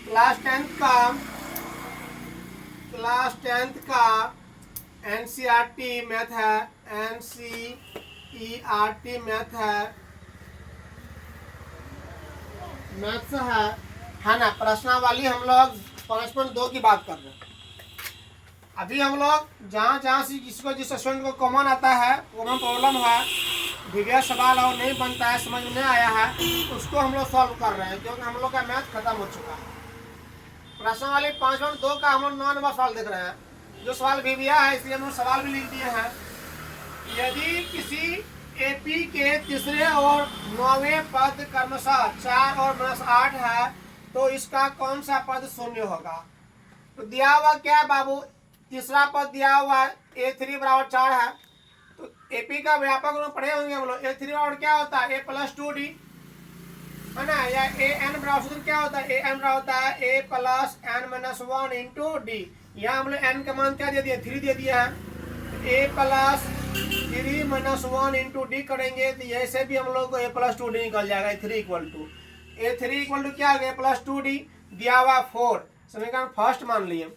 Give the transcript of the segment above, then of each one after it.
Class tenth का NCERT math है, NCERT math है ना। प्रश्नावली हम लोग 5.2 की बात कर रहे हैं। अभी हम लोग जहाँ से जिसको जिस स्टूडेंट को कॉमन आता है, कॉमन प्रॉब्लम है, विविध सवाल और नहीं बनता है, समझ में नहीं आया है, उसको हम लोग सॉल्व कर रहे हैं, क्योंकि हम लोग का मैथ खत्म हो चुका है। प्रश्नावली 5.2 का हम लोग 9 नंबर सवाल देख रहे हैं। जो सवाल विविया है, इसलिए हम लोग सवाल भी लिख दिए हैं। यदि किसी एपी के तीसरे और 9वें पद क्रमशः 4 और -8 है, तो इसका कौन सा पद शून्य होगा? तो दिया हुआ क्या है बाबू? तीसरा पद दिया हुआ है A3 बराबर 4 है। तो एपी का व्यापक रूप पढ़े होंगे हम लोग। A3 बराबर क्या होता है? A+2D है ना, या AN बराबर सूत्र क्या होता है? AN बराबर होता है A+n-1 इंटू डी। यहाँ हम लोग n का मान क्या दे दिए? 3 दे दिया है। A+3-1 इंटू डी करेंगे तो ऐसे भी हम लोग को A+2D निकल जाएगा। A3 इक्वल टू क्या आ गया? A+2D दिया हुआ 4, समीकरण फर्स्ट मान लिए।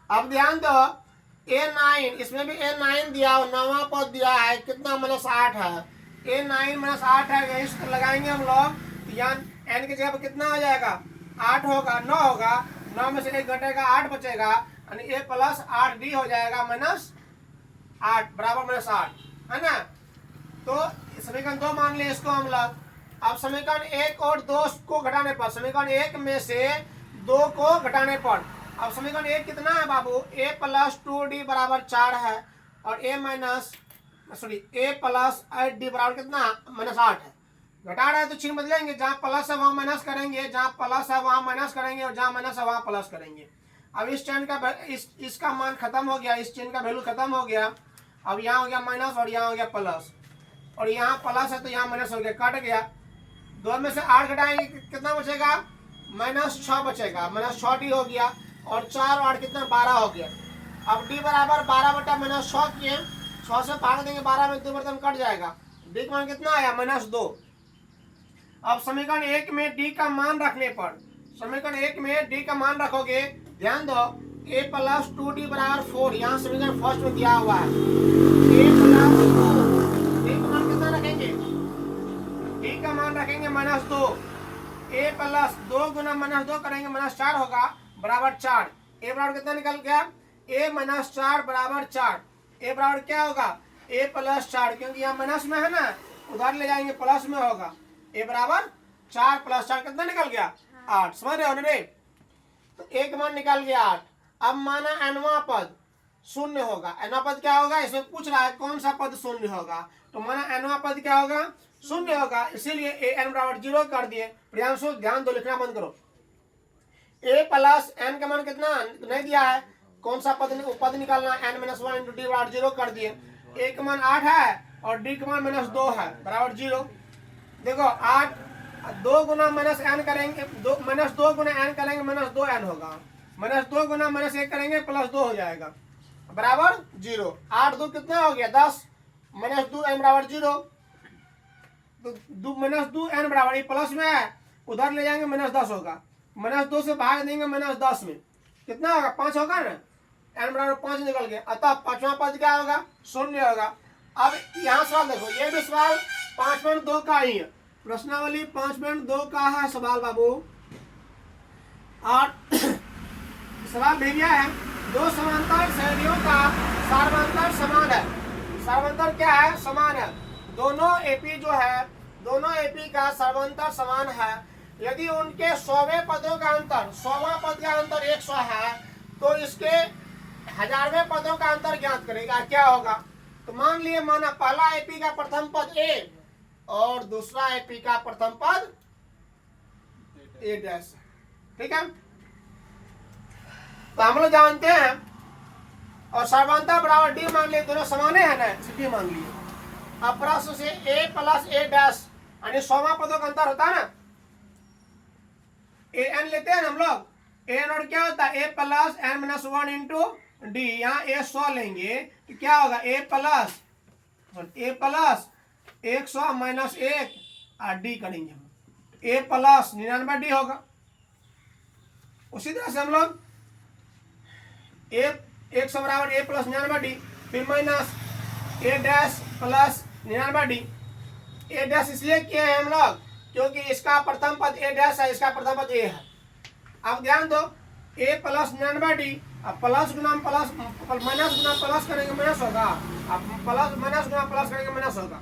अब ध्यान दो, A9, इसमें भी A9 दिया हो, 9वां पद दिया है, कितना? -8 है। A9 -8 है, इसको लगाएंगे हम लोग, यहाँ n की जगह पर कितना आ जाएगा? 8 होगा, 9 होगा, 9 में से 1 घटेगा, 8 बचेगा, यानी A+8D हो जाएगा -8 बराबर -8, है ना। तो समीकरण 2 मान लिया इसको हम लोग। अब समीकरण 1 और 2 को घटाने पर, समीकरण 1 में से 2 को घटाने पर, अब समीकरण 1 कितना है बाबू? A+2D बराबर 4 है, और A+8D बराबर कितना? -8 है। घटा रहे हैं तो चिन्ह बदलेंगे, जहाँ प्लस है वहाँ माइनस करेंगे, जहाँ प्लस है वहाँ माइनस करेंगे, और जहाँ माइनस है वहाँ प्लस करेंगे। अब इस चिन्ह का इसका मान खत्म हो गया, इस चिन्ह का वैल्यू खत्म हो गया। अब यहाँ हो गया माइनस और यहाँ हो गया प्लस, और यहाँ प्लस है तो यहाँ माइनस हो गया, कट गया। 2 में से 8 घटाएंगे, कितना बचेगा? -6 बचेगा, -6D हो गया, और 4 और 8 कितना? 12 हो गया। अब D बराबर 12/-6 किए, 6 से भाग देंगे, 12 में 2 बर्तन कट जाएगा। D का मान कितना आया? -2। अब समीकरण 1 में D का मान रखने पर, समीकरण 1 में D का मान रखोगे, ध्यान दो, A+2D बराबर 4, यहाँ समीकरण फर्स्ट में दिया हुआ है। A का मान कितना रखेंगे? D का मान रखेंगे -2। A+2 गुना -2 करेंगे, -4 होगा, बराबर 4। A बराबर कितना निकल गया? A-4 बराबर 4। A बराबर क्या होगा? A+4, क्योंकि यहाँ माइनस में है ना, उधर ले जाएंगे प्लस में होगा। A बराबर 4 + 4 कितना निकल गया? 8। समझ रहे हो रे? तो एक मान निकल गया 8। अब माना nवां पद शून्य होगा। nवां पद क्या होगा? इसमें पूछ रहा है कौन सा पद शून्य होगा, तो माना nवां पद क्या होगा? शून्य होगा, इसीलिए an बराबर 0 कर दिए। प्रियांशु ध्यान दो, लिखना बंद करो। A+n का मान कितना नहीं दिया है, कौन सा पद निकालना? n-1 इंटू डी बराबर 0 कर दिए। A का मान 8 है और D का मान -2 है, बराबर 0। देखो 8 2 गुना -n करेंगे, -2 गुना n करेंगे, -2n होगा, -2 गुना -1 करेंगे, +2 हो जाएगा, बराबर 0। 8 2 कितना हो गया? 10, -2n बराबर 0। तो -2n बराबर, प्लस में है, उधर ले जाएंगे -10 होगा, -2 से भाग देंगे -10 में, कितना होगा? 5 होगा ना, n बराबर 5 निकल गया। अतः पांचवा पद क्या होगा? शून्य होगा। अब यहाँ सवाल देखो, ये भी सवाल 5.2 का ही है, प्रश्नावली 5.2 का है सवाल बाबू। और सवाल भेजा है, दो समांतर श्रेणियों का सार्वंतर समान है। सार्वंतर क्या है? समान है। दोनों एपी जो है, दोनों एपी का सार्वंतर समान है। यदि उनके 100वें पदों का अंतर, 100वां पद का अंतर 100 है, तो इसके 1000वें पदों का अंतर ज्ञात करेगा, क्या होगा? तो मान लिए, माना पहला एपी का प्रथम पद A और दूसरा एपी का प्रथम पद A', ठीक है। तो हम लोग जानते हैं, और सार्वंतर बराबर D मान लिए, दोनों समाने हैं ना, D मान लिए। अब प्रश्न से A + A' यानी 100वां पदों का अंतर होता है ना, an लेते हैं हम लोग, an और क्या होता है? A+n-1 into D. यहाँ A 100 लेंगे तो क्या होगा? A + 100 - 1 और D करेंगे हम, ए प्लस 99d होगा। उसी तरह से हम लोग ए 100 बराबर ए प्लस 99d, फिर माइनस ए डैश प्लस 99d। ए डैश इसलिए किए हैं हम लोग क्योंकि इसका प्रथम पद ए डैश है, इसका प्रथम पद ए है। अब ध्यान दो, ए प्लस 99d, अब प्लस गुना प्लस माइनस गुना प्लस करेंगे माइनस होगा, अब प्लस माइनस गुना प्लस करेंगे माइनस होगा।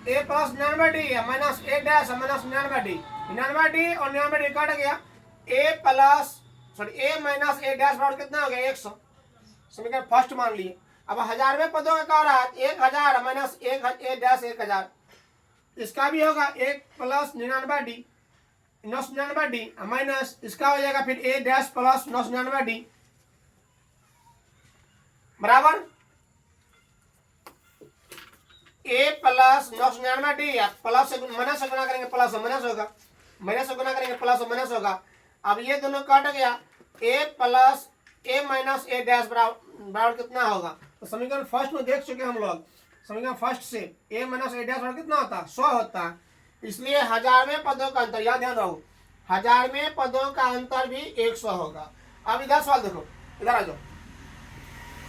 ए प्लस 99d माइनस ए डैश माइनस 99d, 99d और 99d काट गया। ए प्लस ए माइनस ए डैश बराबर कितना हो गया 100। समीकरण फर्स्ट मान लिए। अब 1000वें पदों का क्या हो रहा है 1000 माइनस ए डैश 1000, इसका भी होगा 1 प्लस 99d 99d माइनस इसका हो जाएगा फिर ए डैश प्लस 99d बराबर ए प्लस 99d, प्लस से माइनस से गुना करेंगे प्लस माइनस होगा, माइनस से गुना करेंगे प्लस माइनस होगा। अब ये दोनों काट गया, ए प्लस ए माइनस ए डैश बराबर कितना होगा। तो समीकरण फर्स्ट में देख चुके हम लोग, समीकरण फर्स्ट से ए माइनस ए डैश बराबर कितना होता है 100 होता है। इसलिए 1000वें पदों का अंतर, यहाँ ध्यान रहो 1000वें पदों का अंतर भी 100 होगा। अब इधर सवाल देखो, इधर आ जाओ।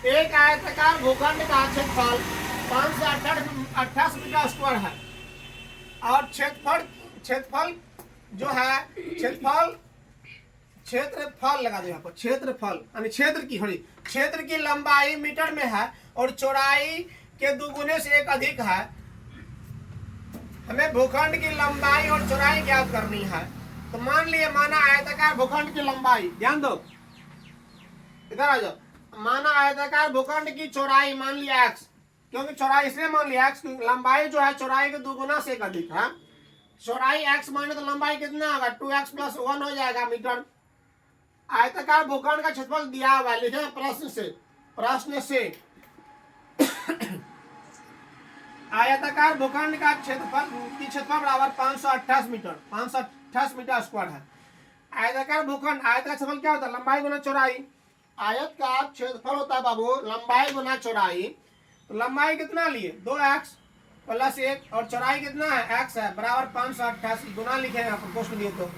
एक आयताकार भूखंड का क्षेत्रफल 528 मीटर स्क्वायर है और क्षेत्रफल जो है क्षेत्रफल लगा दो यहाँ पर, क्षेत्रफल यानी क्षेत्र की लंबाई मीटर में है और चौड़ाई के दुगुने से एक अधिक है। हमें भूखंड की लंबाई और चौड़ाई ज्ञात करनी है। तो मान लिए माना आयताकार भूखंड की लंबाई, ध्यान दो इधर आ जाओ, माना आयताकार भूखंड की चौड़ाई मान लिया x, क्योंकि चौड़ाई इसलिए मान लिया x क्योंकि लंबाई जो है चौड़ाई के दुगुना से एक अधिक है। चौड़ाई x माने तो लंबाई कितना होगा 2x प्लस 1 हो जाएगा मीटर। आयताकार भूखंड का क्षेत्रफल दिया हुआ है, लिखे प्रश्न से आयताकार भूखंड का क्षेत्रफल बराबर 528 मीटर स्क्वायर है। आयताकार भूखंड, आयत का क्षेत्रफल क्या होता है लंबाई गुना चौड़ाई। आयत का क्षेत्रफल होता है बाबू लंबाई गुना चौड़ाई। तो लंबाई कितना लिए 2x प्लस 1 और चौड़ाई कितना है x है बराबर 528, गुना लिखे हैं आप प्रश्न दिए। तो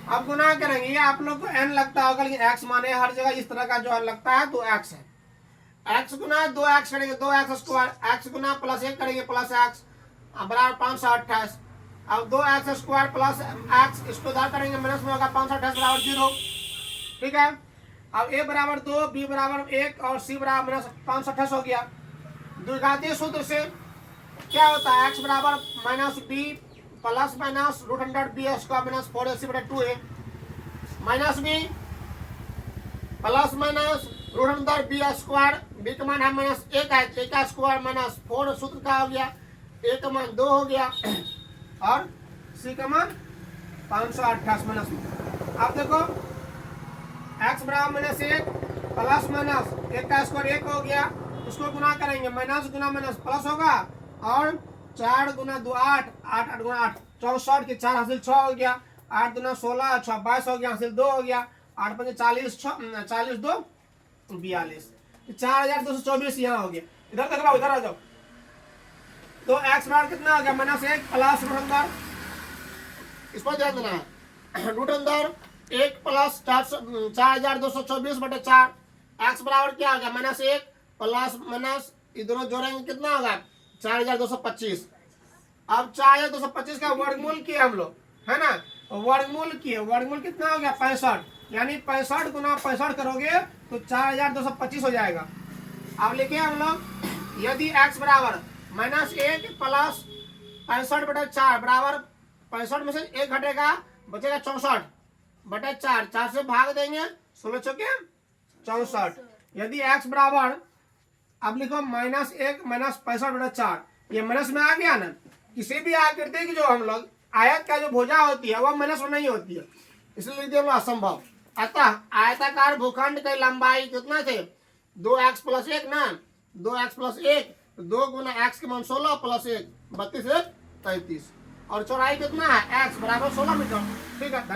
अब गुना करेंगे, ये आप लोग को n लगता होगा लेकिन x माने हर जगह इस तरह का जो है लगता है तो x है। x गुना 2x करेंगे 2x स्क्वायर, x गुना प्लस 1 करेंगे प्लस x बराबर 528। अब 2x स्क्वायर प्लस x इसको उधार करेंगे माइनस में होगा 528 बराबर 0। ठीक है, अब a बराबर 2, b बराबर 1 और c बराबर माइनस 528 हो गया। द्विघातीय सूत्र से क्या होता है x बराबर minus b plus minus √100b square minus 4ac/2a minus b plus minus √100b square, b का मान है माइनस 1 है, a का स्क्वायर माइनस 4 सूत्र का हो गया, a का मान 2 हो गया और c का मान 528 माइनस। अब देखो x बराबर माइनस 1 प्लस माइनस 1 का स्क्वायर 1 हो गया, इसको गुना करेंगे माइनस गुना माइनस प्लस होगा और 4 गुना 2 8, 8 गुना 8 64 के 4 हासिल 6 हो गया, 8 गुना 16 6 22 हो गया, हासिल 2 हो गया, 8 5 40 40 2 42, 4224 यहाँ हो गया। इधर तक आओ, इधर आ जाओ। तो x बराबर कितना हो गया माइनस 1 प्लस √100, इस पर ध्यान देना है √100 1 प्लस 4224/4, x बराबर क्या हो गया माइनस 1 प्लस माइनस ये दोनों जोड़ेंगे कितना होगा 4225। अब 4225 का वर्गमूल किया हम लोग है ना, वर्गमूल किए, वर्गमूल कितना हो गया 65, यानी 65 गुना 65 करोगे तो 4225 हो जाएगा। अब लिखे हम लोग यदि x बराबर माइनस 1 प्लस 65/4 बराबर 65 में से 1 घटेगा बचेगा 64/4, 4 से भाग देंगे 16 चौके 64। यदि x बराबर अब लिखो माइनस 1 माइनस 65/4, ये माइनस में आ गया ना। किसी भी आकृति की जो हम लोग आयत का जो भुजा होती है वह माइनस में नहीं होती है, इसलिए लिख दिया असंभव। अतः आयताकार भूखंड की लंबाई कितना थे 2x प्लस 1 ना, 2x प्लस 1 2 गुना x के मान 16 प्लस 1 32 33 और चौड़ाई कितना है x बराबर 16 मीटर। ठीक है।